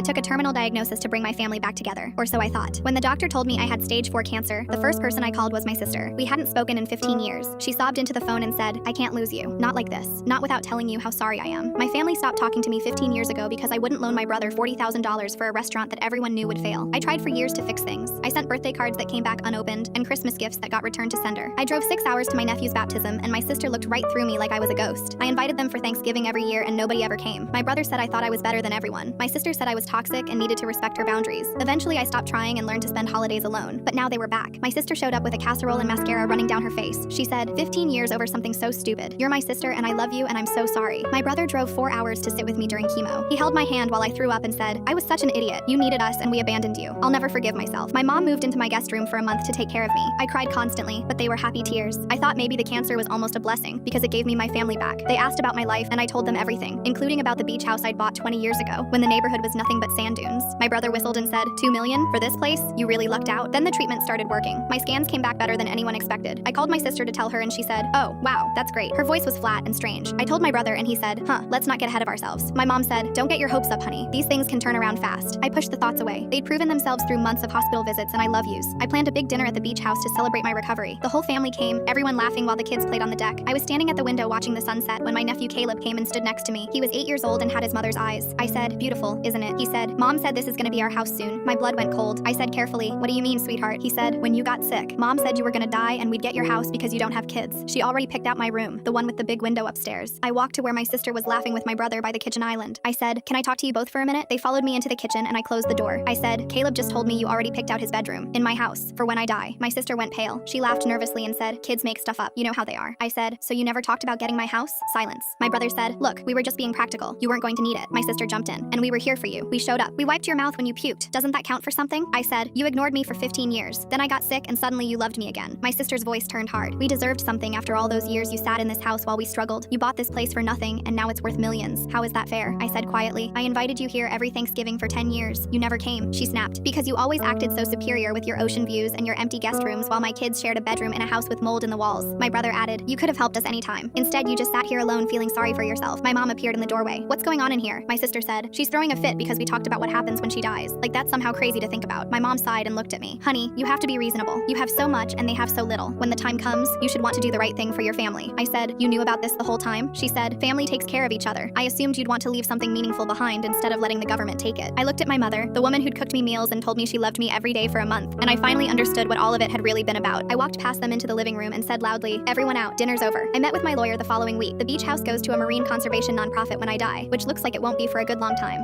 It took a terminal diagnosis to bring my family back together, or so I thought. When the doctor told me I had stage 4 cancer, the first person I called was my sister. We hadn't spoken in 15 years. She sobbed into the phone and said, "I can't lose you. Not like this. Not without telling you how sorry I am." My family stopped talking to me 15 years ago because I wouldn't loan my brother $40,000 for a restaurant that everyone knew would fail. I tried for years to fix things. I sent birthday cards that came back unopened and Christmas gifts that got returned to sender. I drove 6 hours to my nephew's baptism and my sister looked right through me like I was a ghost. I invited them for Thanksgiving every year and nobody ever came. My brother said I thought I was better than everyone. My sister said I was toxic and needed to respect her boundaries. Eventually, I stopped trying and learned to spend holidays alone. But now they were back. My sister showed up with a casserole and mascara running down her face. She said, "15 years over something so stupid. You're my sister and I love you and I'm so sorry." My brother drove 4 hours to sit with me during chemo. He held my hand while I threw up and said, "I was such an idiot. You needed us and we abandoned you. I'll never forgive myself." My mom moved into my guest room for a month to take care of me. I cried constantly, but they were happy tears. I thought maybe the cancer was almost a blessing because it gave me my family back. They asked about my life and I told them everything, including about the beach house I'd bought 20 years ago when the neighborhood was nothing but sand dunes. My brother whistled and said, "2 million for this place? You really lucked out." Then the treatment started working. My scans came back better than anyone expected. I called my sister to tell her and she said, "Oh, wow, that's great." Her voice was flat and strange. I told my brother and he said, "Let's not get ahead of ourselves." My mom said, "Don't get your hopes up, honey. These things can turn around fast." I pushed the thoughts away. They'd proven themselves through months of hospital visits and I love yous. I planned a big dinner at the beach house to celebrate my recovery. The whole family came, everyone laughing while the kids played on the deck. I was standing at the window watching the sunset when my nephew Caleb came and stood next to me. He was 8 years old and had his mother's eyes. I said, "Beautiful, isn't it?" He said, "Mom said this is gonna be our house soon." My blood went cold. I said carefully, "What do you mean, sweetheart?" He said, "When you got sick, Mom said you were gonna die and we'd get your house because you don't have kids. She already picked out my room, the one with the big window upstairs." I walked to where my sister was laughing with my brother by the kitchen island. I said, "Can I talk to you both for a minute?" They followed me into the kitchen and I closed the door. I said, "Caleb just told me you already picked out his bedroom in my house for when I die." My sister went pale. She laughed nervously and said, "Kids make stuff up. You know how they are." I said, "So you never talked about getting my house?" Silence. My brother said, "Look, we were just being practical. You weren't going to need it." My sister jumped in, "And we were here for you. We showed up. We wiped your mouth when you puked. Doesn't that count for something?" I said, "You ignored me for 15 years. Then I got sick and suddenly you loved me again." My sister's voice turned hard. "We deserved something after all those years you sat in this house while we struggled. You bought this place for nothing and now it's worth millions. How is that fair?" I said quietly, "I invited you here every Thanksgiving for 10 years. You never came." She snapped, "Because you always acted so superior with your ocean views and your empty guest rooms while my kids shared a bedroom in a house with mold in the walls." My brother added, "You could have helped us anytime. Instead, you just sat here alone feeling sorry for yourself." My mom appeared in the doorway. "What's going on in here?" My sister said, "She's throwing a fit because we talked about what happens when she dies. Like that's somehow crazy to think about." My mom sighed and looked at me. "Honey, you have to be reasonable. You have so much and they have so little. When the time comes, you should want to do the right thing for your family." I said, "You knew about this the whole time?" She said, "Family takes care of each other. I assumed you'd want to leave something meaningful behind instead of letting the government take it." I looked at my mother, the woman who'd cooked me meals and told me she loved me every day for a month, and I finally understood what all of it had really been about. I walked past them into the living room and said loudly, "Everyone out, dinner's over." I met with my lawyer the following week. The beach house goes to a marine conservation nonprofit when I die, which looks like it won't be for a good long time.